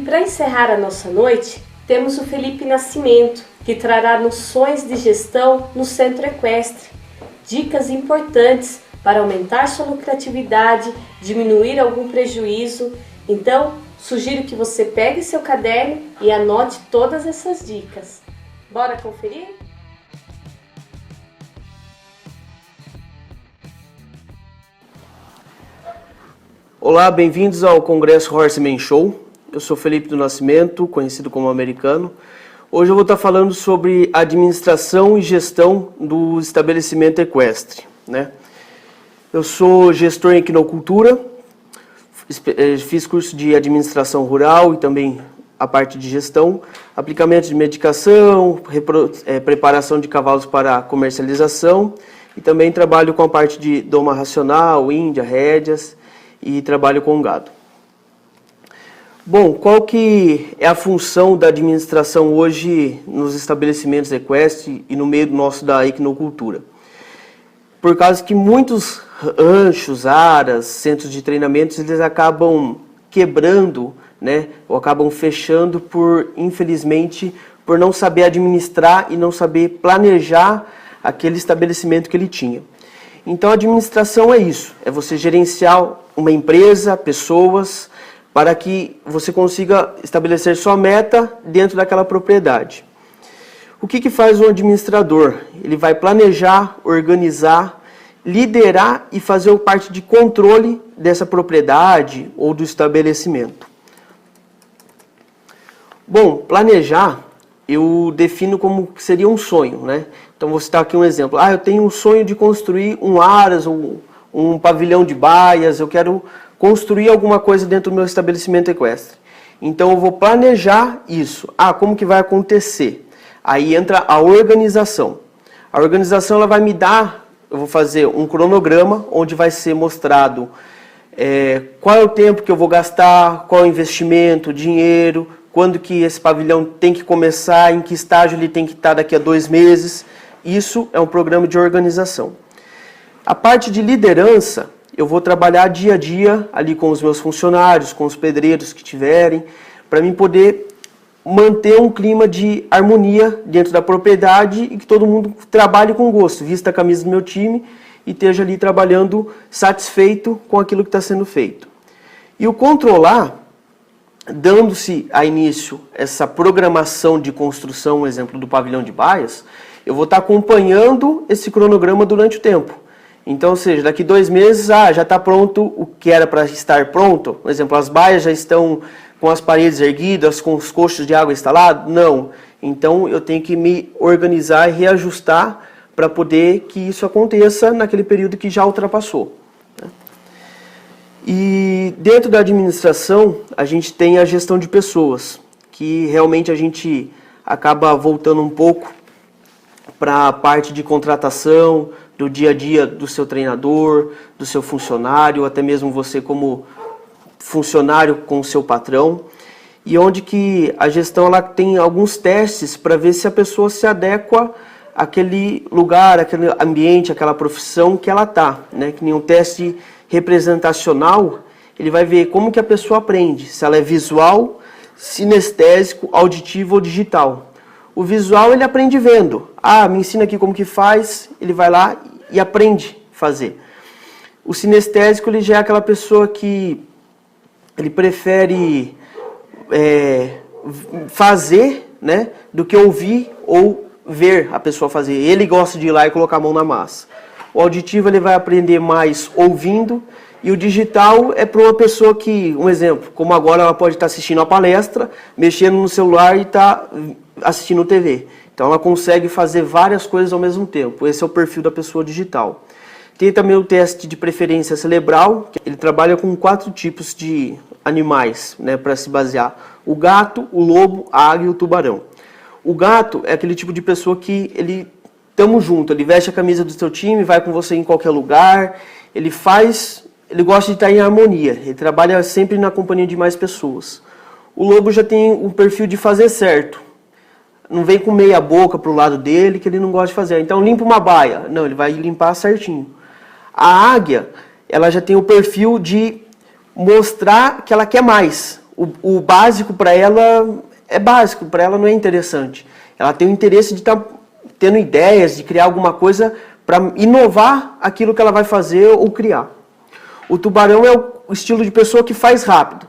para encerrar a nossa noite, temos o Felipe Nascimento, que trará noções de gestão no Centro Equestre. Dicas importantes para aumentar sua lucratividade, diminuir algum prejuízo. Então, sugiro que você pegue seu caderno e anote todas essas dicas. Bora conferir? Olá, bem-vindos ao Congresso Horseman Show. Eu sou Felipe do Nascimento, conhecido como Americano. Hoje eu vou estar falando sobre administração e gestão do estabelecimento equestre, né? Eu sou gestor em equinocultura, fiz curso de administração rural e também a parte de gestão, aplicamento de medicação, preparação de cavalos para comercialização e também trabalho com a parte de doma racional, índia, rédeas e trabalho com gado. Bom, qual que é a função da administração hoje nos estabelecimentos equestres e no meio nosso da equinocultura? Por causa que muitos ranchos, aras, centros de treinamentos, eles acabam quebrando, né, ou acabam fechando infelizmente, por não saber administrar e não saber planejar aquele estabelecimento que ele tinha. Então a administração é isso, é você gerenciar uma empresa, pessoas, para que você consiga estabelecer sua meta dentro daquela propriedade. O que faz um administrador? Ele vai planejar, organizar, liderar e fazer parte de controle dessa propriedade ou do estabelecimento. Bom, planejar eu defino como que seria um sonho, né? Então vou citar aqui um exemplo. Eu tenho um sonho de construir um aras ou um pavilhão de baias, eu quero construir alguma coisa dentro do meu estabelecimento equestre. Então eu vou planejar isso. Como que vai acontecer? Aí entra a organização. A organização ela vai me dar, eu vou fazer um cronograma onde vai ser mostrado qual é o tempo que eu vou gastar, qual é o investimento, dinheiro, quando que esse pavilhão tem que começar, em que estágio ele tem que estar daqui a 2 meses. Isso é um programa de organização. A parte de liderança, eu vou trabalhar dia a dia ali com os meus funcionários, com os pedreiros que tiverem, para mim poder manter um clima de harmonia dentro da propriedade e que todo mundo trabalhe com gosto, vista a camisa do meu time e esteja ali trabalhando satisfeito com aquilo que está sendo feito. E o controlar, dando-se a início essa programação de construção, um exemplo do pavilhão de baias, eu vou estar acompanhando esse cronograma durante o tempo. Então, ou seja, daqui 2 meses, já está pronto o que era para estar pronto. Por exemplo, as baias já estão com as paredes erguidas, com os coxos de água instalados? Não. Então, eu tenho que me organizar e reajustar para poder que isso aconteça naquele período que já ultrapassou. E dentro da administração, a gente tem a gestão de pessoas, que realmente a gente acaba voltando um pouco para a parte de contratação, do dia a dia do seu treinador, do seu funcionário, até mesmo você como funcionário com o seu patrão, e onde que a gestão ela tem alguns testes para ver se a pessoa se adequa àquele lugar, aquele ambiente, aquela profissão que ela está, né? Que nem um teste representacional, ele vai ver como que a pessoa aprende, se ela é visual, sinestésico, auditivo ou digital. O visual ele aprende vendo. Me ensina aqui como que faz, ele vai lá e aprende a fazer. O sinestésico ele já é aquela pessoa que ele prefere fazer, né, do que ouvir ou ver a pessoa fazer. Ele gosta de ir lá e colocar a mão na massa. O auditivo ele vai aprender mais ouvindo e o digital é para uma pessoa que, um exemplo, como agora ela pode estar assistindo a palestra, mexendo no celular e está assistindo TV. Então ela consegue fazer várias coisas ao mesmo tempo. Esse é o perfil da pessoa digital. Tem também o teste de preferência cerebral, que ele trabalha com 4 tipos de animais, né, para se basear. O gato, o lobo, a águia e o tubarão. O gato é aquele tipo de pessoa que ele tamo junto, ele veste a camisa do seu time, vai com você em qualquer lugar, ele gosta de estar em harmonia, ele trabalha sempre na companhia de mais pessoas. O lobo já tem um perfil de fazer certo. Não vem com meia boca pro lado dele, que ele não gosta de fazer. Então limpa uma baia. Não, ele vai limpar certinho. A águia, ela já tem o perfil de mostrar que ela quer mais. o básico para ela é básico, para ela não é interessante. Ela tem o interesse de estar tendo ideias, de criar alguma coisa para inovar aquilo que ela vai fazer ou criar. O tubarão é o estilo de pessoa que faz rápido.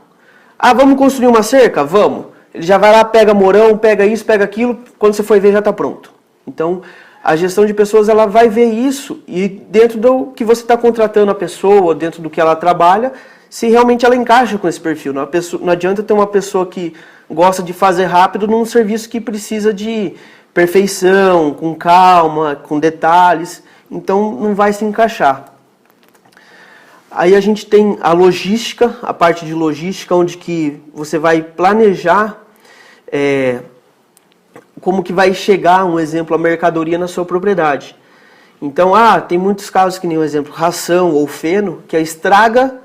Ah, vamos construir uma cerca? Vamos. Ele já vai lá, pega morão, pega isso, pega aquilo, quando você for ver já está pronto. Então, a gestão de pessoas ela vai ver isso e dentro do que você está contratando a pessoa, dentro do que ela trabalha, se realmente ela encaixa com esse perfil. Não adianta ter uma pessoa que gosta de fazer rápido num serviço que precisa de perfeição, com calma, com detalhes. Então, não vai se encaixar. Aí a gente tem a logística, a parte de logística, onde que você vai planejar como que vai chegar, um exemplo, a mercadoria na sua propriedade. Então, tem muitos casos, que nem um exemplo, ração ou feno, que estraga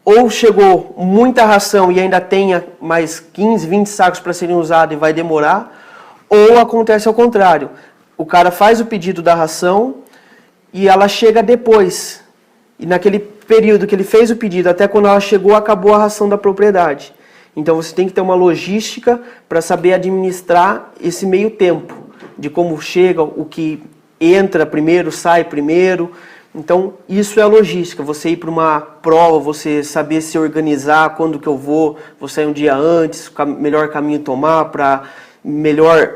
ou chegou muita ração e ainda tenha mais 15, 20 sacos para serem usados e vai demorar, ou acontece ao contrário. O cara faz o pedido da ração e ela chega depois. E naquele período que ele fez o pedido, até quando ela chegou, acabou a ração da propriedade. Então você tem que ter uma logística para saber administrar esse meio tempo, de como chega, o que entra primeiro, sai primeiro. Então isso é a logística, você ir para uma prova, você saber se organizar, quando que eu vou sair um dia antes, o melhor caminho tomar para melhor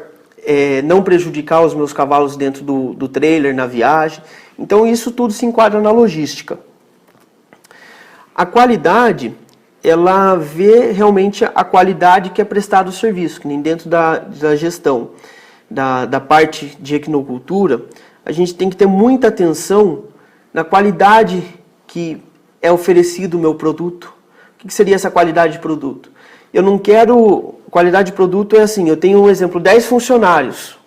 não prejudicar os meus cavalos dentro do trailer, na viagem. Então isso tudo se enquadra na logística. A qualidade, ela vê realmente a qualidade que é prestado o serviço, que nem dentro da gestão, da parte de equinocultura, a gente tem que ter muita atenção na qualidade que é oferecido o meu produto. O que seria essa qualidade de produto? Eu não quero... Qualidade de produto é assim, eu tenho um exemplo, 10 funcionários,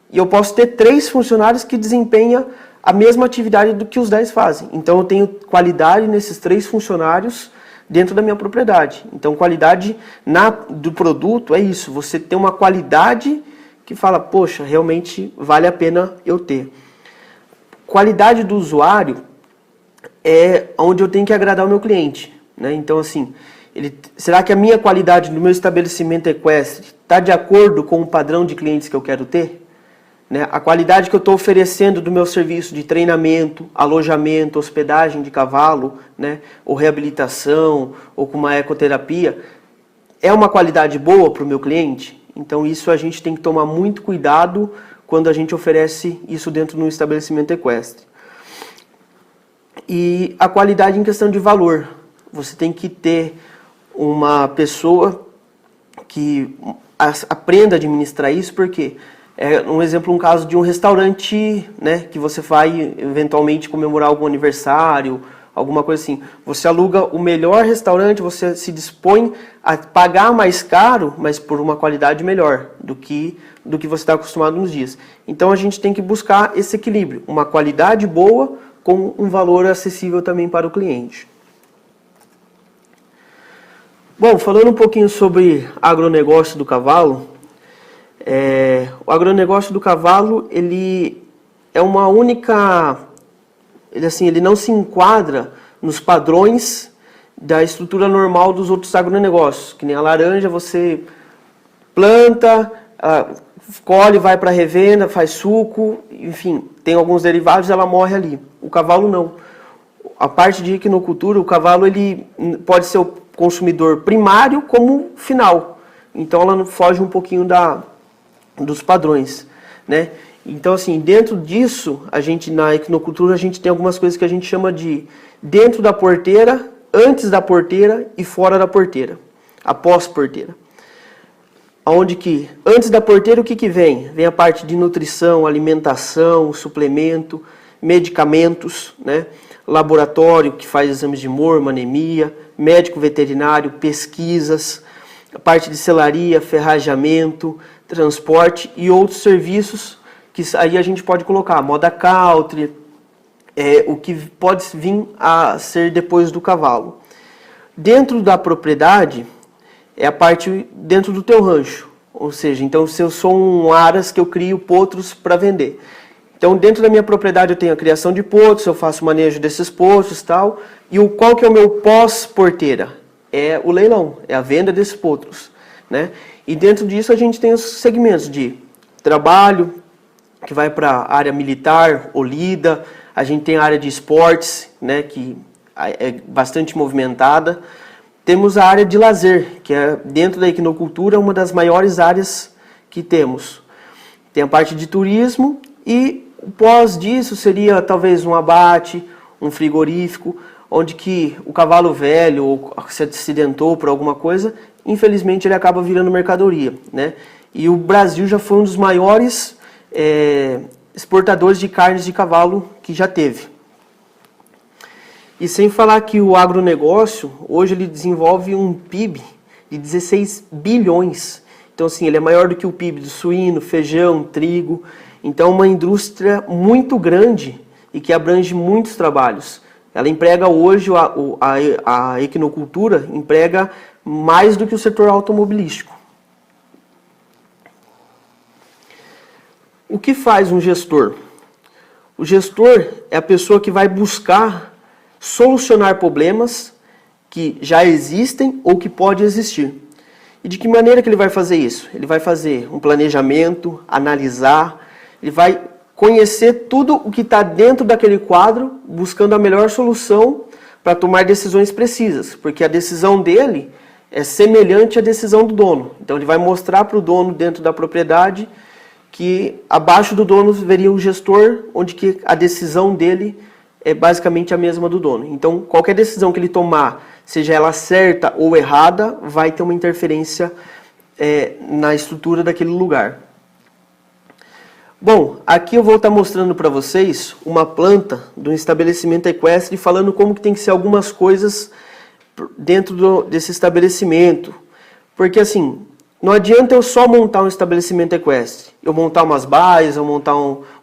e eu posso ter 3 funcionários que desempenham a mesma atividade do que os 10 fazem. Então eu tenho qualidade nesses 3 funcionários dentro da minha propriedade. Então qualidade do produto é isso, você tem uma qualidade que fala, poxa, realmente vale a pena eu ter. Qualidade do usuário é onde eu tenho que agradar o meu cliente, né? Então assim, será que a minha qualidade no meu estabelecimento equestre está de acordo com o padrão de clientes que eu quero ter? Né? A qualidade que eu estou oferecendo do meu serviço de treinamento, alojamento, hospedagem de cavalo, né? Ou reabilitação, ou com uma ecoterapia, é uma qualidade boa para o meu cliente? Então isso a gente tem que tomar muito cuidado quando a gente oferece isso dentro de um estabelecimento equestre. E a qualidade em questão de valor. Você tem que ter uma pessoa que aprenda a administrar isso, porque um exemplo, um caso de um restaurante, né, que você vai eventualmente comemorar algum aniversário, alguma coisa assim. Você aluga o melhor restaurante, você se dispõe a pagar mais caro, mas por uma qualidade melhor do que você está acostumado nos dias. Então a gente tem que buscar esse equilíbrio, uma qualidade boa com um valor acessível também para o cliente. Bom, falando um pouquinho sobre agronegócio do cavalo, o agronegócio do cavalo, ele é uma única... Ele não se enquadra nos padrões da estrutura normal dos outros agronegócios. Que nem a laranja, você planta, colhe, vai para a revenda, faz suco, enfim, tem alguns derivados, ela morre ali. O cavalo não. A parte de equinocultura, o cavalo ele pode ser o consumidor primário como final. Então ela foge um pouquinho dos padrões, né? Então assim, dentro disso, na equinocultura a gente tem algumas coisas que a gente chama de dentro da porteira, antes da porteira e fora da porteira, após porteira. Onde que antes da porteira o que vem? Vem a parte de nutrição, alimentação, suplemento, medicamentos, né? Laboratório que faz exames de morma, anemia, médico veterinário, pesquisas, a parte de selaria, ferrajamento, transporte e outros serviços que aí a gente pode colocar, moda country, o que pode vir a ser depois do cavalo. Dentro da propriedade é a parte dentro do teu rancho, ou seja, então se eu sou um aras que eu crio potros para vender. Então, dentro da minha propriedade eu tenho a criação de potros, eu faço o manejo desses potros e tal. E qual que é o meu pós-porteira? é o leilão, é a venda desses potros, né? E dentro disso a gente tem os segmentos de trabalho, que vai para a área militar, ou lida, a gente tem a área de esportes, né, que é bastante movimentada. Temos a área de lazer, que é dentro da equinocultura uma das maiores áreas que temos. Tem a parte de turismo e pós disso seria talvez um abate, um frigorífico, onde que o cavalo velho ou se acidentou por alguma coisa, infelizmente ele acaba virando mercadoria, né? E o Brasil já foi um dos maiores exportadores de carnes de cavalo que já teve. E sem falar que o agronegócio, hoje ele desenvolve um PIB de 16 bilhões. Então, assim, ele é maior do que o PIB do suíno, feijão, trigo. Então, uma indústria muito grande e que abrange muitos trabalhos. Ela emprega hoje, a equinocultura emprega mais do que o setor automobilístico. O que faz um gestor? O gestor é a pessoa que vai buscar solucionar problemas que já existem ou que podem existir. E de que maneira que ele vai fazer isso? Ele vai fazer um planejamento, analisar, ele vai conhecer tudo o que está dentro daquele quadro, buscando a melhor solução para tomar decisões precisas, porque a decisão dele é semelhante à decisão do dono. Então ele vai mostrar para o dono dentro da propriedade que abaixo do dono veria o gestor, onde que a decisão dele é basicamente a mesma do dono. Então, qualquer decisão que ele tomar, seja ela certa ou errada, vai ter uma interferência na estrutura daquele lugar. Bom, aqui eu vou estar mostrando para vocês uma planta de um estabelecimento equestre, falando como que tem que ser algumas coisas dentro desse estabelecimento. Porque assim, não adianta eu só montar um estabelecimento equestre, eu montar umas baias, eu montar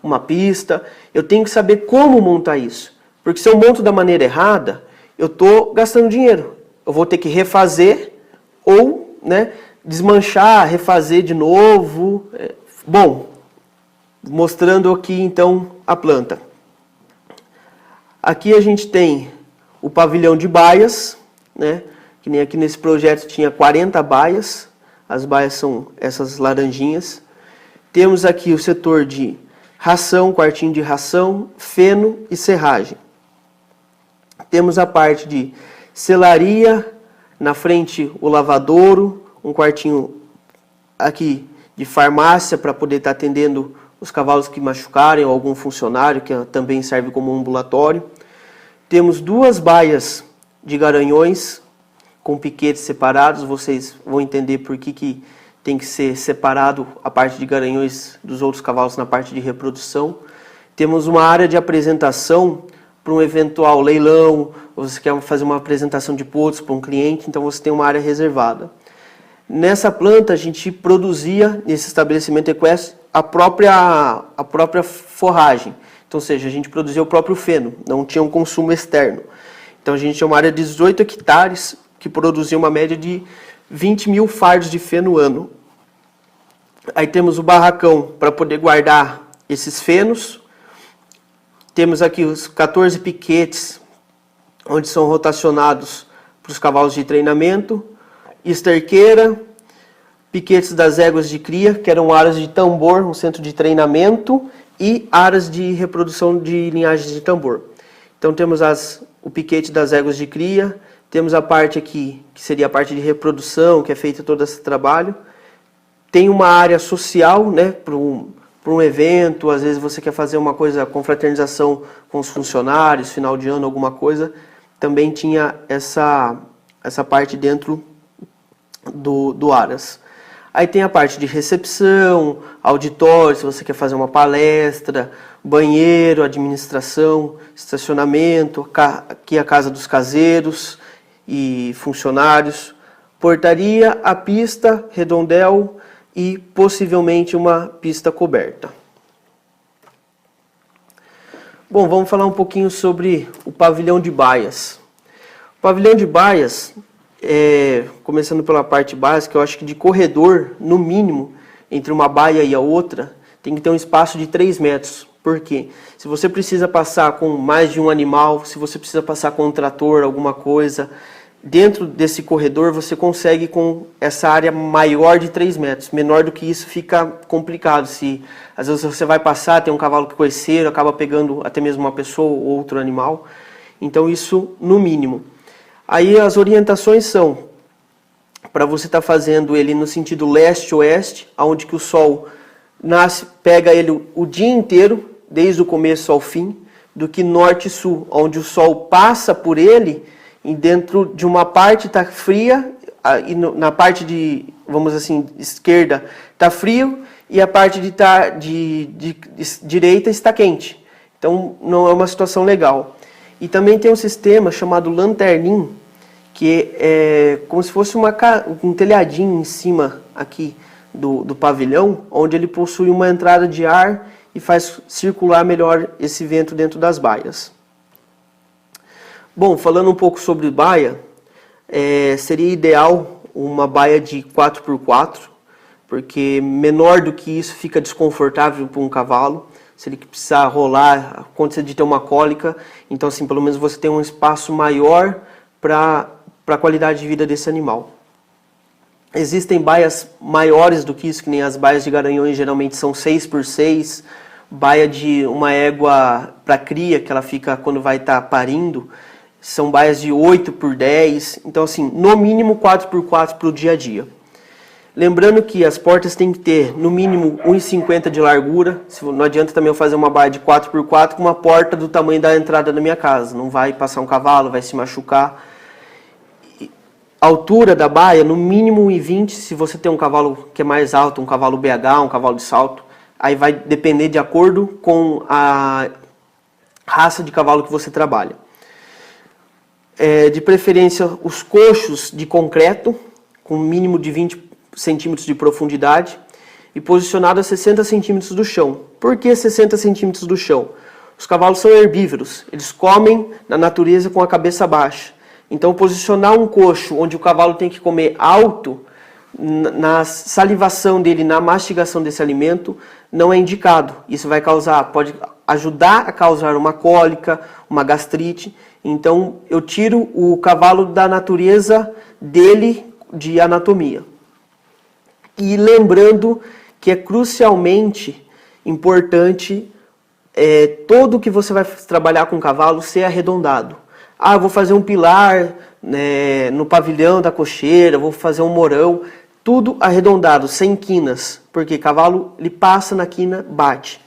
uma pista, eu tenho que saber como montar isso. Porque se eu monto da maneira errada, eu estou gastando dinheiro. Eu vou ter que refazer ou, né, desmanchar, refazer de novo. Bom, mostrando aqui então a planta. Aqui a gente tem o pavilhão de baias, né, que nem aqui nesse projeto tinha 40 baias. As baias são essas laranjinhas. Temos aqui o setor de ração, quartinho de ração, feno e serragem. Temos a parte de selaria, na frente o lavadouro, um quartinho aqui de farmácia para poder estar atendendo os cavalos que machucarem ou algum funcionário que também serve como ambulatório. Temos 2 baias de garanhões com piquetes separados, vocês vão entender por que tem que ser separado a parte de garanhões dos outros cavalos na parte de reprodução. Temos uma área de apresentação para um eventual leilão, ou você quer fazer uma apresentação de potros para um cliente, então você tem uma área reservada. Nessa planta a gente produzia, nesse estabelecimento equestre, a própria forragem. Então, ou seja, a gente produzia o próprio feno, não tinha um consumo externo. Então a gente tinha uma área de 18 hectares que produzia uma média de 20 mil fardos de feno ano. Aí temos o barracão para poder guardar esses fenos. Temos aqui os 14 piquetes, onde são rotacionados para os cavalos de treinamento, esterqueira, piquetes das éguas de cria, que eram áreas de tambor, um centro de treinamento, e áreas de reprodução de linhagens de tambor. Então temos o piquete das éguas de cria, temos a parte aqui, que seria a parte de reprodução, que é feita todo esse trabalho. Tem uma área social, né, para um evento, às vezes você quer fazer uma coisa, confraternização com os funcionários, final de ano, alguma coisa, também tinha essa parte dentro do Aras. Aí tem a parte de recepção, auditório, se você quer fazer uma palestra, banheiro, administração, estacionamento, aqui a casa dos caseiros e funcionários, portaria, a pista, redondel e possivelmente uma pista coberta. Bom, vamos falar um pouquinho sobre o pavilhão de baias. O pavilhão de baias, começando pela parte básica, eu acho que de corredor, no mínimo, entre uma baia e a outra, tem que ter um espaço de 3 metros. Por quê? Se você precisa passar com mais de um animal, se você precisa passar com um trator, alguma coisa, dentro desse corredor você consegue com essa área maior de 3 metros. Menor do que isso fica complicado. Se às vezes você vai passar, tem um cavalo coiceiro, acaba pegando até mesmo uma pessoa ou outro animal. Então isso no mínimo. Aí as orientações são para você estar fazendo ele no sentido leste-oeste, onde que o sol nasce, pega ele o dia inteiro, desde o começo ao fim, do que norte-sul, onde o sol passa por ele e dentro de uma parte está fria, e na parte de, vamos assim, esquerda está frio e a parte de direita está quente. Então não é uma situação legal. E também tem um sistema chamado lanterninho, que é como se fosse um telhadinho em cima aqui do pavilhão, onde ele possui uma entrada de ar e faz circular melhor esse vento dentro das baias. Bom, falando um pouco sobre baia, seria ideal uma baia de 4x4, porque menor do que isso fica desconfortável para um cavalo. Se ele precisar rolar, acontece de ter uma cólica, então assim, pelo menos você tem um espaço maior para a qualidade de vida desse animal. Existem baias maiores do que isso, que nem as baias de Garanhões, geralmente são 6x6, baia de uma égua para cria, que ela fica quando vai estar parindo, são baias de 8x10, então assim, no mínimo 4x4 para o dia a dia. Lembrando que as portas têm que ter no mínimo 1,50 de largura. Não adianta também eu fazer uma baia de 4x4 com uma porta do tamanho da entrada da minha casa. Não vai passar um cavalo, vai se machucar. A altura da baia, no mínimo 1,20. Se você tem um cavalo que é mais alto, um cavalo BH, um cavalo de salto, aí vai depender de acordo com a raça de cavalo que você trabalha. De preferência, os coxos de concreto, com mínimo de 20 centímetros de profundidade e posicionado a 60 centímetros do chão. Por que 60 centímetros do chão? Os cavalos são herbívoros, eles comem na natureza com a cabeça baixa. Então, posicionar um coxo onde o cavalo tem que comer alto, na salivação dele, na mastigação desse alimento, não é indicado. Isso pode ajudar a causar uma cólica, uma gastrite. Então, eu tiro o cavalo da natureza dele de anatomia. E lembrando que é crucialmente importante todo que você vai trabalhar com o cavalo ser arredondado. Eu vou fazer um pilar no pavilhão da cocheira, vou fazer um morão, tudo arredondado, sem quinas, porque cavalo ele passa na quina, bate.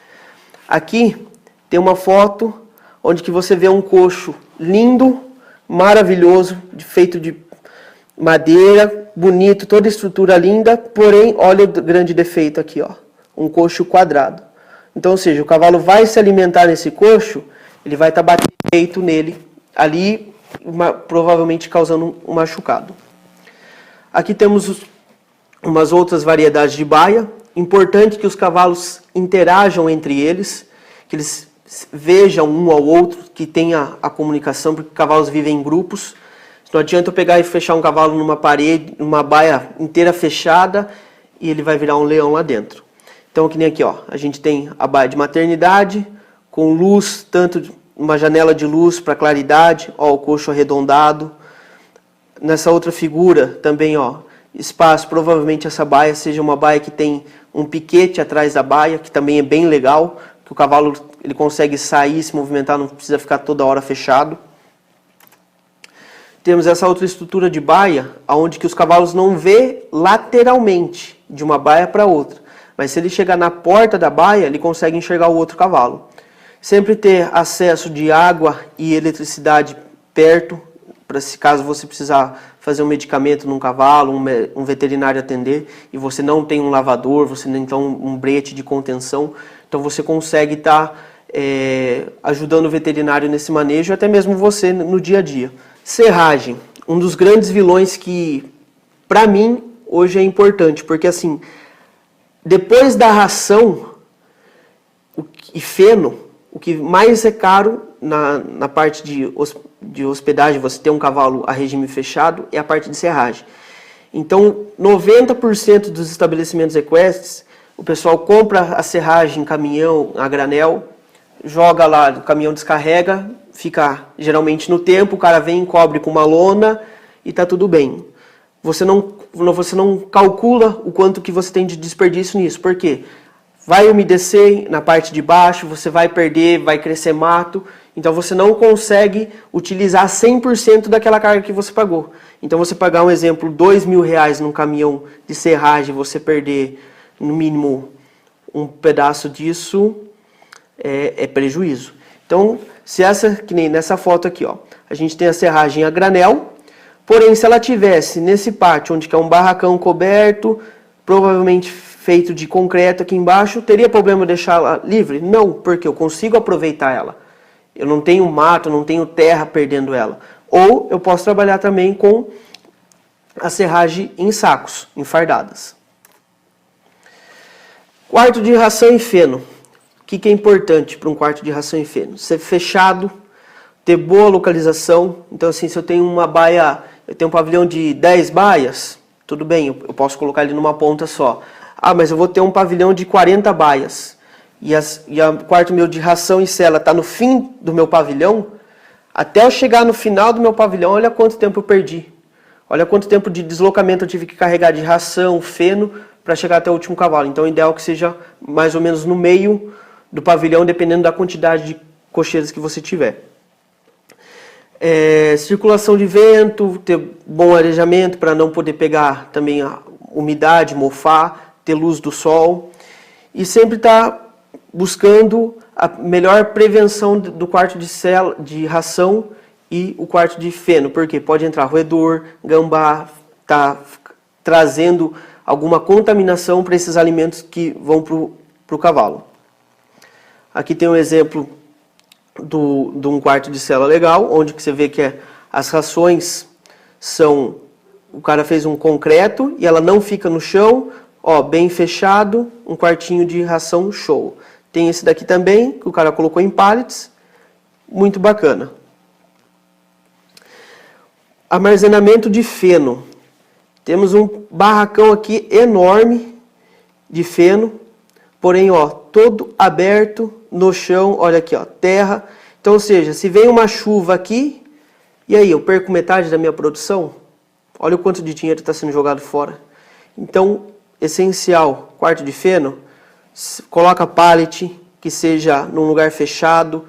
Aqui tem uma foto onde que você vê um coxo lindo, maravilhoso, feito de madeira, bonito, toda estrutura linda, porém, olha o grande defeito aqui, ó, um coxo quadrado. Então, ou seja, o cavalo vai se alimentar nesse coxo, ele vai estar batendo peito nele, ali, provavelmente causando um machucado. Aqui temos umas outras variedades de baia. Importante que os cavalos interajam entre eles, que eles vejam um ao outro, que tenha a comunicação, porque cavalos vivem em grupos. Não adianta eu pegar e fechar um cavalo numa parede, numa baia inteira fechada, e ele vai virar um leão lá dentro. Então, que nem aqui, ó, a gente tem a baia de maternidade, com luz, tanto uma janela de luz para claridade, ó, o coxo arredondado. Nessa outra figura também, ó, espaço, provavelmente essa baia seja uma baia que tem um piquete atrás da baia, que também é bem legal, que o cavalo ele consegue sair, se movimentar, não precisa ficar toda hora fechado. Temos essa outra estrutura de baia, onde que os cavalos não vê lateralmente, de uma baia para outra. Mas se ele chegar na porta da baia, ele consegue enxergar o outro cavalo. Sempre ter acesso de água e eletricidade perto, para se caso você precisar fazer um medicamento num cavalo, um veterinário atender, e você não tem um lavador, você não tem um brete de contenção, então você consegue estar ajudando o veterinário nesse manejo, até mesmo você no dia a dia. Serragem, um dos grandes vilões que, para mim, hoje é importante, porque assim, depois da ração e feno, o que mais é caro na parte de hospedagem, você ter um cavalo a regime fechado, é a parte de serragem. Então, 90% dos estabelecimentos equestres, o pessoal compra a serragem em caminhão, a granel, joga lá, o caminhão descarrega, fica geralmente no tempo, o cara vem, cobre com uma lona e está tudo bem. Você não calcula o quanto que você tem de desperdício nisso. Por quê? Vai umedecer na parte de baixo, você vai perder, vai crescer mato. Então você não consegue utilizar 100% daquela carga que você pagou. Então você pagar um exemplo, R$2.000 num caminhão de serragem, você perder no mínimo um pedaço disso, é prejuízo. Então, que nem nessa foto aqui, ó, a gente tem a serragem a granel, porém se ela tivesse nesse pátio, onde que é um barracão coberto, provavelmente feito de concreto aqui embaixo, teria problema deixá-la livre? Não, porque eu consigo aproveitar ela. Eu não tenho mato, não tenho terra perdendo ela. Ou eu posso trabalhar também com a serragem em sacos, enfardadas. Quarto de ração e feno. O que é importante para um quarto de ração e feno? Ser fechado, ter boa localização. Então, assim, se eu tenho uma baia, eu tenho um pavilhão de 10 baias, tudo bem, eu posso colocar ele numa ponta só. Ah, mas eu vou ter um pavilhão de 40 baias. E o quarto meu de ração e cela está no fim do meu pavilhão, até eu chegar no final do meu pavilhão, olha quanto tempo eu perdi. Olha quanto tempo de deslocamento eu tive que carregar de ração, feno, para chegar até o último cavalo. Então, o ideal é que seja mais ou menos no meio do pavilhão, dependendo da quantidade de cocheiras que você tiver. Circulação de vento, ter bom arejamento para não poder pegar também a umidade, mofar, ter luz do sol. E sempre estar buscando a melhor prevenção do quarto de ração e o quarto de feno, porque pode entrar roedor, gambá, tá trazendo alguma contaminação para esses alimentos que vão para o cavalo. Aqui tem um exemplo de um quarto de cela legal, onde que você vê que as rações são... O cara fez um concreto e ela não fica no chão, ó, bem fechado, um quartinho de ração show. Tem esse daqui também, que o cara colocou em pallets, muito bacana. Armazenamento de feno. Temos um barracão aqui enorme de feno, porém, ó, todo aberto no chão, olha aqui, ó, terra. Então, ou seja, se vem uma chuva aqui, e aí, eu perco metade da minha produção? Olha o quanto de dinheiro está sendo jogado fora. Então, essencial, quarto de feno, coloca pallet, que seja num lugar fechado,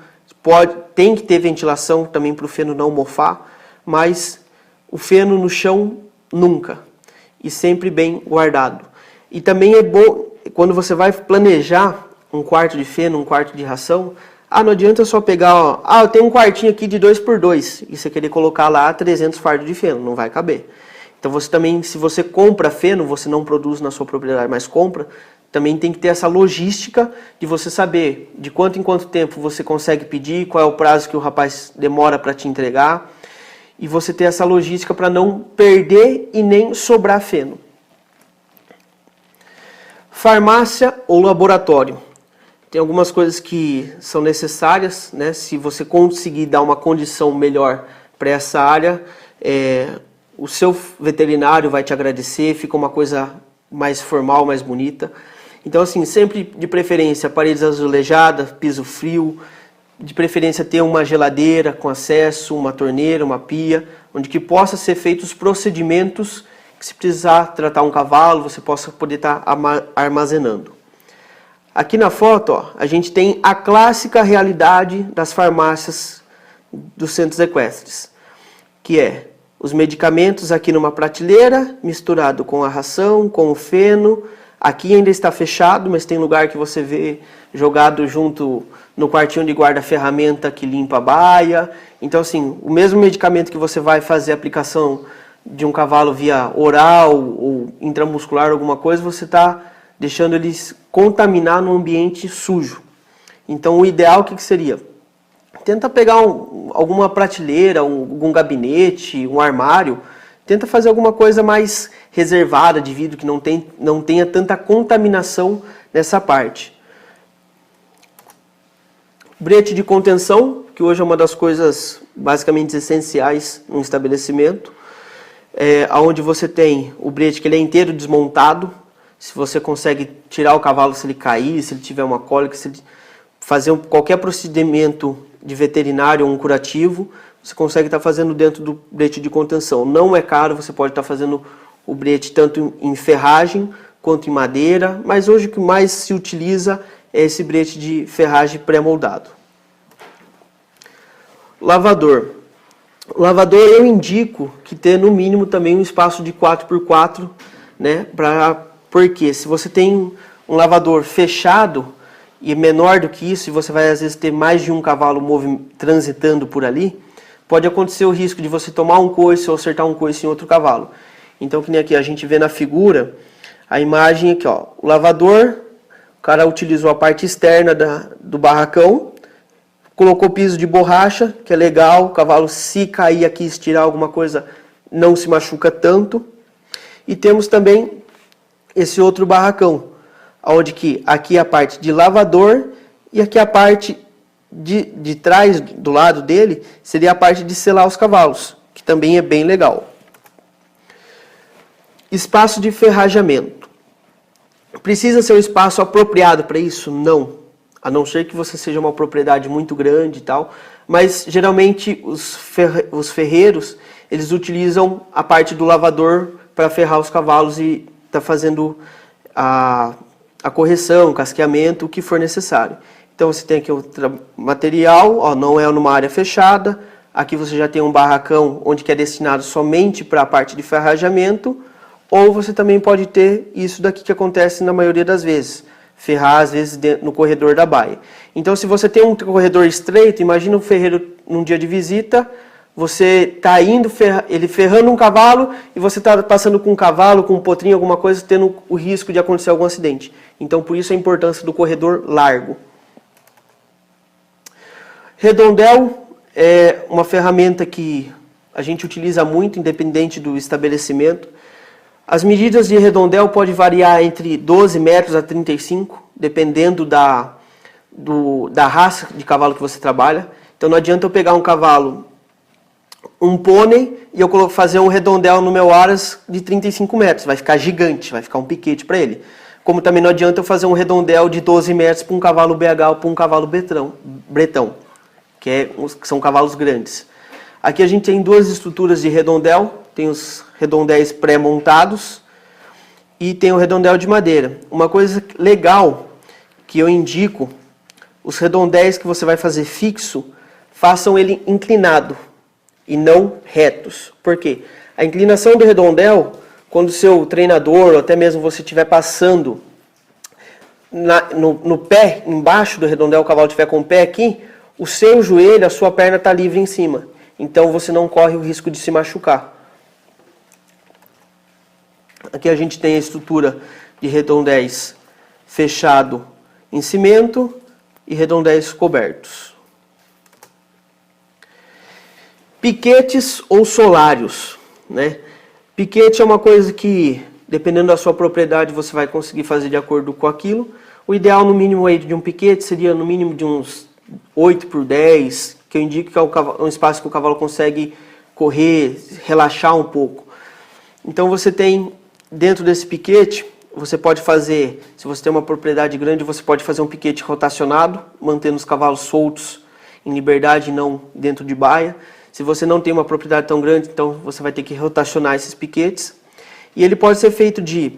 tem que ter ventilação também para o feno não mofar, mas o feno no chão nunca, e sempre bem guardado. E também é bom, quando você vai planejar um quarto de feno, um quarto de ração, não adianta só pegar, ó, eu tenho um quartinho aqui de 2x2, e você querer colocar lá 300 fardos de feno, não vai caber. Então você também, se você compra feno, você não produz na sua propriedade, mas compra, também tem que ter essa logística de você saber de quanto em quanto tempo você consegue pedir, qual é o prazo que o rapaz demora para te entregar, e você ter essa logística para não perder e nem sobrar feno. Farmácia ou laboratório. Tem algumas coisas que são necessárias, né? Se você conseguir dar uma condição melhor para essa área, o seu veterinário vai te agradecer, fica uma coisa mais formal, mais bonita. Então, assim, sempre de preferência paredes azulejadas, piso frio, de preferência ter uma geladeira com acesso, uma torneira, uma pia, onde que possa ser feitos os procedimentos que, se precisar tratar um cavalo, você possa poder estar armazenando. Aqui na foto, ó, a gente tem a clássica realidade das farmácias dos centros equestres, que é os medicamentos aqui numa prateleira, misturado com a ração, com o feno. Aqui ainda está fechado, mas tem lugar que você vê jogado junto no quartinho de guarda-ferramenta que limpa a baia. Então, assim, o mesmo medicamento que você vai fazer a aplicação de um cavalo via oral ou intramuscular, alguma coisa, você está deixando eles contaminar no ambiente sujo. Então, o ideal, o que seria? Tenta pegar alguma prateleira, algum gabinete, um armário, tenta fazer alguma coisa mais reservada de vidro, que não tenha tanta contaminação nessa parte. Brete de contenção, que hoje é uma das coisas basicamente essenciais num estabelecimento, onde você tem o brete que ele é inteiro desmontado. Se você consegue tirar o cavalo se ele cair, se ele tiver uma cólica, se ele fazer qualquer procedimento de veterinário ou um curativo, você consegue estar fazendo dentro do brete de contenção. Não é caro, você pode estar fazendo o brete tanto em ferragem quanto em madeira, mas hoje o que mais se utiliza é esse brete de ferragem pré-moldado. Lavador. O lavador eu indico que tenha no mínimo também um espaço de 4x4, né? Porque se você tem um lavador fechado e menor do que isso, e você vai às vezes ter mais de um cavalo transitando por ali, pode acontecer o risco de você tomar um coice ou acertar um coice em outro cavalo. Então, que nem aqui a gente vê na figura, a imagem aqui, ó, o lavador, o cara utilizou a parte externa do barracão, colocou piso de borracha, que é legal, o cavalo se cair aqui, estirar alguma coisa, não se machuca tanto. E temos também esse outro barracão, onde que aqui é a parte de lavador e aqui a parte de trás, do lado dele, seria a parte de selar os cavalos, que também é bem legal. Espaço de ferrajamento. Precisa ser um espaço apropriado para isso? Não. A não ser que você seja uma propriedade muito grande e tal, mas geralmente os ferreiros, eles utilizam a parte do lavador para ferrar os cavalos e tá fazendo a correção, o casqueamento, o que for necessário. Então você tem aqui o material, ó, não é numa área fechada, aqui você já tem um barracão onde que é destinado somente para a parte de ferrajamento, ou você também pode ter isso daqui que acontece na maioria das vezes. Ferrar, às vezes, no corredor da baia. Então, se você tem um corredor estreito, imagina um ferreiro num dia de visita, você está indo, ele ferrando um cavalo, e você está passando com um cavalo, com um potrinho, alguma coisa, tendo o risco de acontecer algum acidente. Então, por isso a importância do corredor largo. Redondel é uma ferramenta que a gente utiliza muito, independente do estabelecimento. As medidas de redondel podem variar entre 12 metros a 35, dependendo da raça de cavalo que você trabalha. Então não adianta eu pegar um cavalo, um pônei, e eu fazer um redondel no meu aras de 35 metros. Vai ficar gigante, vai ficar um piquete para ele. Como também não adianta eu fazer um redondel de 12 metros para um cavalo BH ou para um cavalo bretão, que são cavalos grandes. Aqui a gente tem duas estruturas de redondel. Tem os redondéis pré-montados e tem o redondel de madeira. Uma coisa legal que eu indico, os redondéis que você vai fazer fixo, façam ele inclinado e não retos. Por quê? A inclinação do redondel, quando o seu treinador ou até mesmo você estiver passando no pé, embaixo do redondel, o cavalo estiver com o pé aqui, o seu joelho, a sua perna está livre em cima. Então você não corre o risco de se machucar. Aqui a gente tem a estrutura de redondéis fechado em cimento e redondéis cobertos. Piquetes ou solários, né? Piquete é uma coisa que, dependendo da sua propriedade, você vai conseguir fazer de acordo com aquilo. O ideal no mínimo aí de um piquete seria no mínimo de uns 8x10, que eu indico que é um espaço que o cavalo consegue correr, relaxar um pouco. Então você tem, dentro desse piquete, você pode fazer, se você tem uma propriedade grande, você pode fazer um piquete rotacionado, mantendo os cavalos soltos em liberdade e não dentro de baia. Se você não tem uma propriedade tão grande, então você vai ter que rotacionar esses piquetes. E ele pode ser feito de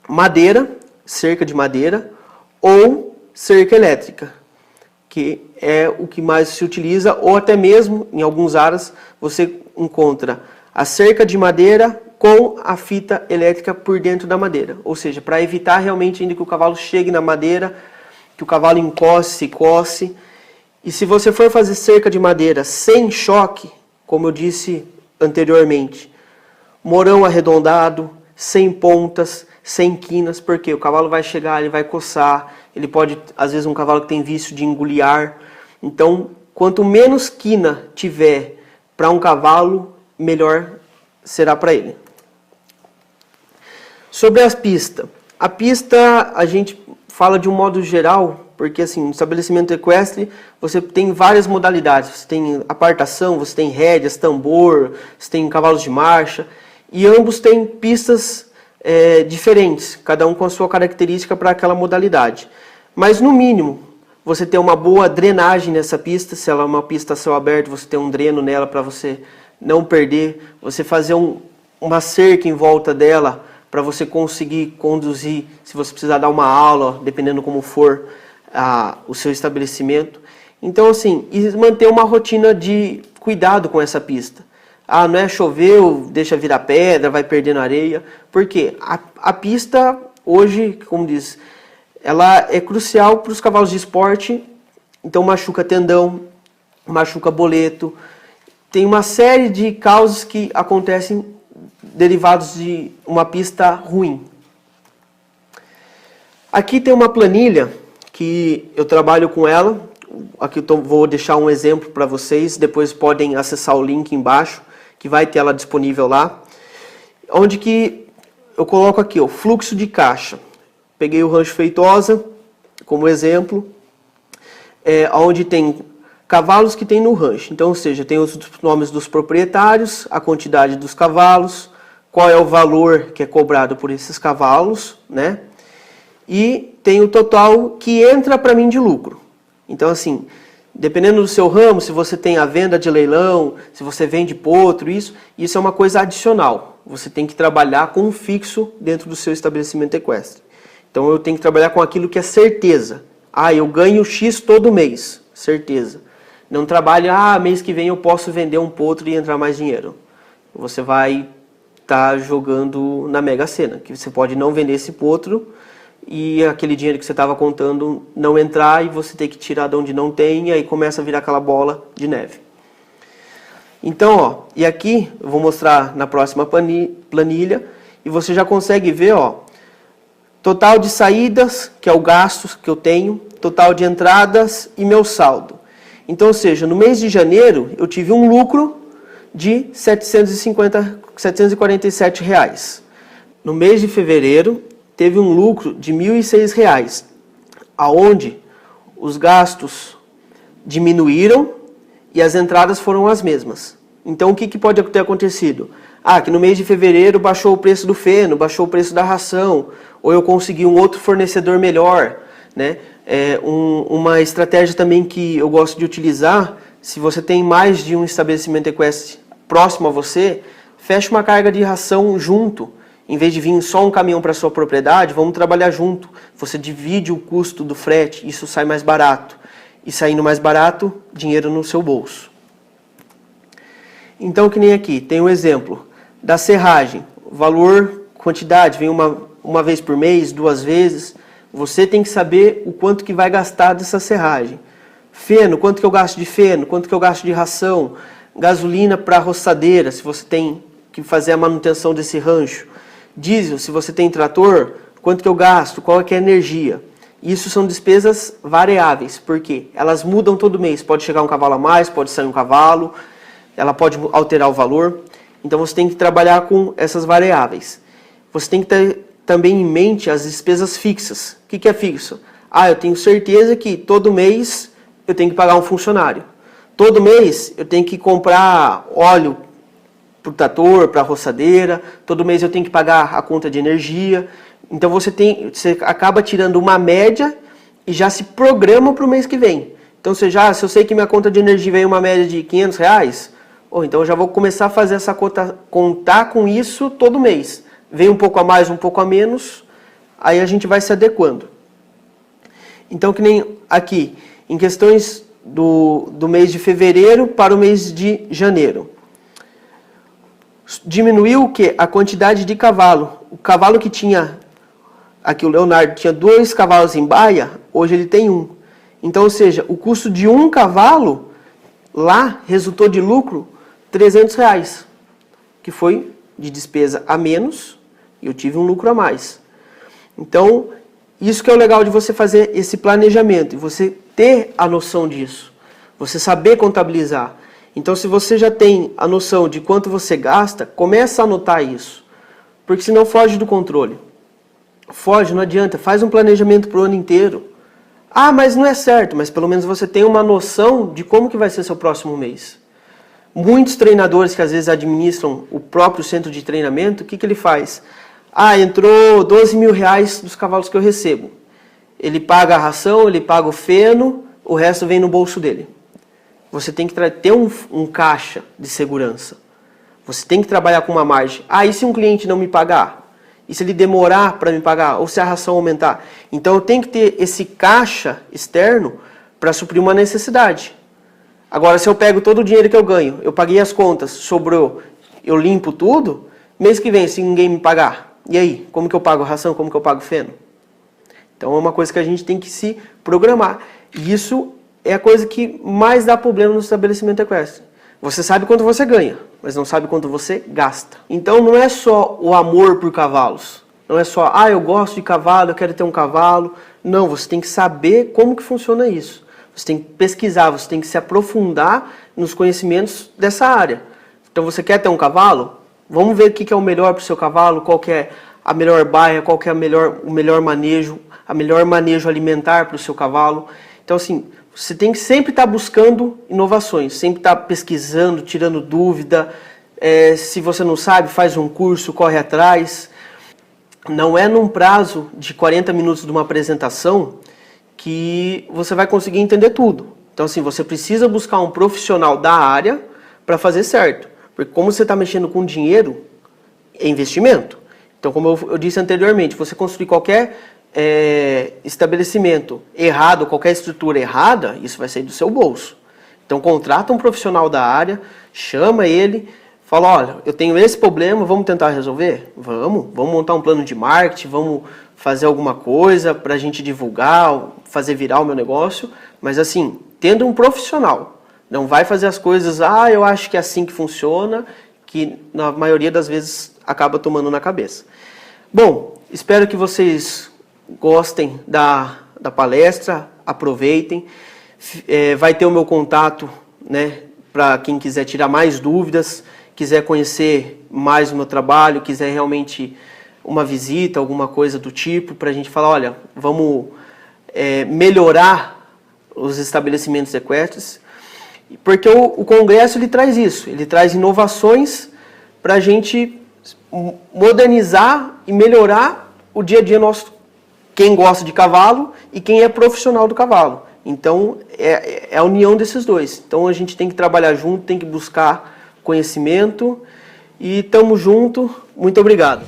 madeira, cerca de madeira, ou cerca elétrica, que é o que mais se utiliza, ou até mesmo, em alguns aras, você encontra a cerca de madeira com a fita elétrica por dentro da madeira. Ou seja, para evitar realmente ainda que o cavalo chegue na madeira, que o cavalo encoste, se coce. E se você for fazer cerca de madeira sem choque, como eu disse anteriormente, morão arredondado, sem pontas, sem quinas, porque o cavalo vai chegar, ele vai coçar, ele pode, às vezes um cavalo que tem vício de engolir ar. Então, quanto menos quina tiver para um cavalo, melhor será para ele. Sobre as pistas. A pista a gente fala de um modo geral, porque assim, no estabelecimento equestre você tem várias modalidades. Você tem apartação, você tem rédeas, tambor, você tem cavalos de marcha, e ambos têm pistas diferentes, cada um com a sua característica para aquela modalidade. Mas no mínimo, você ter uma boa drenagem nessa pista. Se ela é uma pista a céu aberto, você tem um dreno nela para você não perder. Você fazer uma cerca em volta dela para você conseguir conduzir, se você precisar dar uma aula, dependendo como for o seu estabelecimento. Então, assim, e manter uma rotina de cuidado com essa pista. Ah, não é choveu, deixa virar pedra, vai perdendo areia. Porque a pista, hoje, como diz, ela é crucial para os cavalos de esporte. Então, machuca tendão, machuca boleto. Tem uma série de causas que acontecem derivados de uma pista ruim. Aqui tem uma planilha que eu trabalho com ela. Aqui vou deixar um exemplo para vocês. Depois podem acessar o link embaixo, que vai ter ela disponível lá. Onde que eu coloco aqui o fluxo de caixa. Peguei o Rancho Feitosa como exemplo, onde tem cavalos que tem no rancho. Então, ou seja, tem os nomes dos proprietários, a quantidade dos cavalos, qual é o valor que é cobrado por esses cavalos, né? E tem o total que entra para mim de lucro. Então, assim, dependendo do seu ramo, se você tem a venda de leilão, se você vende potro, isso é uma coisa adicional. Você tem que trabalhar com um fixo dentro do seu estabelecimento equestre. Então, eu tenho que trabalhar com aquilo que é certeza. Ah, eu ganho X todo mês, certeza. Não trabalhe, mês que vem eu posso vender um potro e entrar mais dinheiro. Você vai estar jogando na Mega Sena, que você pode não vender esse potro e aquele dinheiro que você estava contando não entrar e você ter que tirar de onde não tem, e aí começa a virar aquela bola de neve. Então, ó, e aqui eu vou mostrar na próxima planilha, e você já consegue ver, ó, total de saídas, que é o gasto que eu tenho, total de entradas e meu saldo. Então, ou seja, no mês de janeiro eu tive um lucro de R$ 747. No mês de fevereiro teve um lucro de R$ 1.006, aonde os gastos diminuíram e as entradas foram as mesmas. Então, o que pode ter acontecido? Que no mês de fevereiro baixou o preço do feno, baixou o preço da ração, ou eu consegui um outro fornecedor melhor, né? Uma estratégia também que eu gosto de utilizar, se você tem mais de um estabelecimento equestre próximo a você, fecha uma carga de ração junto. Em vez de vir só um caminhão para sua propriedade, vamos trabalhar junto. Você divide o custo do frete, isso sai mais barato. E saindo mais barato, dinheiro no seu bolso. Então, que nem aqui, tem um exemplo da serragem. Valor, quantidade, vem uma vez por mês, 2 vezes. Você tem que saber o quanto que vai gastar dessa serragem. Feno, quanto que eu gasto de feno, quanto que eu gasto de ração. Gasolina para roçadeira, se você tem que fazer a manutenção desse rancho. Diesel, se você tem trator, quanto que eu gasto, qual é que é a energia. Isso são despesas variáveis, porque elas mudam todo mês. Pode chegar um cavalo a mais, pode sair um cavalo, ela pode alterar o valor. Então você tem que trabalhar com essas variáveis. Você tem que ter também em mente as despesas fixas. O que é fixo? Eu tenho certeza que todo mês eu tenho que pagar um funcionário. Todo mês eu tenho que comprar óleo para o trator, para a roçadeira. Todo mês eu tenho que pagar a conta de energia. Então você acaba tirando uma média e já se programa para o mês que vem. Então se eu sei que minha conta de energia vem uma média de R$500, então eu já vou começar a fazer essa conta, contar com isso todo mês. Vem um pouco a mais, um pouco a menos, aí a gente vai se adequando. Então, que nem aqui, em questões do mês de fevereiro para o mês de janeiro. Diminuiu o quê? A quantidade de cavalo. O cavalo que tinha, aqui o Leonardo tinha 2 cavalos em baia, hoje ele tem 1. Então, ou seja, o custo de um cavalo lá resultou de lucro R$300, que foi de despesa a menos, e eu tive um lucro a mais. Então, isso que é o legal de você fazer esse planejamento, e você ter a noção disso, você saber contabilizar. Então, se você já tem a noção de quanto você gasta, começa a anotar isso, porque senão foge do controle. Foge, não adianta, faz um planejamento para o ano inteiro. Mas não é certo, mas pelo menos você tem uma noção de como que vai ser seu próximo mês. Muitos treinadores que às vezes administram o próprio centro de treinamento, o que ele faz? Entrou R$12.000 dos cavalos que eu recebo. ele paga a ração, ele paga o feno, o resto vem no bolso dele. Você tem que ter um caixa de segurança. Você tem que trabalhar com uma margem. E se um cliente não me pagar? E se ele demorar para me pagar? Ou se a ração aumentar? Então eu tenho que ter esse caixa externo para suprir uma necessidade. Agora, se eu pego todo o dinheiro que eu ganho, eu paguei as contas, sobrou, eu limpo tudo, mês que vem, se ninguém me pagar, e aí? Como que eu pago a ração? Como que eu pago o feno? Então é uma coisa que a gente tem que se programar. E isso é a coisa que mais dá problema no estabelecimento equestre. Você sabe quanto você ganha, mas não sabe quanto você gasta. Então não é só o amor por cavalos. Não é só, eu gosto de cavalo, eu quero ter um cavalo. Não, você tem que saber como que funciona isso. Você tem que pesquisar, você tem que se aprofundar nos conhecimentos dessa área. Então você quer ter um cavalo? Vamos ver o que é o melhor para o seu cavalo, qual que é a melhor baia, qual que é o melhor manejo alimentar para o seu cavalo. Então assim, você tem que sempre estar buscando inovações, sempre estar pesquisando, tirando dúvida. Se você não sabe, faz um curso, corre atrás. Não é num prazo de 40 minutos de uma apresentação que você vai conseguir entender tudo. Então assim, você precisa buscar um profissional da área para fazer certo. Porque como você está mexendo com dinheiro, é investimento. Então como eu disse anteriormente, você construir qualquer estabelecimento errado, qualquer estrutura errada, isso vai sair do seu bolso. Então contrata um profissional da área, chama ele, fala, olha, eu tenho esse problema, vamos tentar resolver? Vamos montar um plano de marketing, vamos fazer alguma coisa para a gente divulgar, fazer virar o meu negócio, mas assim, tendo um profissional, não vai fazer as coisas, eu acho que é assim que funciona, que na maioria das vezes acaba tomando na cabeça. Bom, espero que vocês gostem da palestra, aproveitem. Vai ter o meu contato, né, para quem quiser tirar mais dúvidas, quiser conhecer mais o meu trabalho, quiser realmente uma visita, alguma coisa do tipo, para a gente falar, olha, vamos melhorar os estabelecimentos equestres, porque o Congresso ele traz isso, ele traz inovações para a gente modernizar e melhorar o dia a dia nosso, quem gosta de cavalo e quem é profissional do cavalo. Então, é a união desses dois. Então, a gente tem que trabalhar junto, tem que buscar conhecimento e tamo junto. Muito obrigado.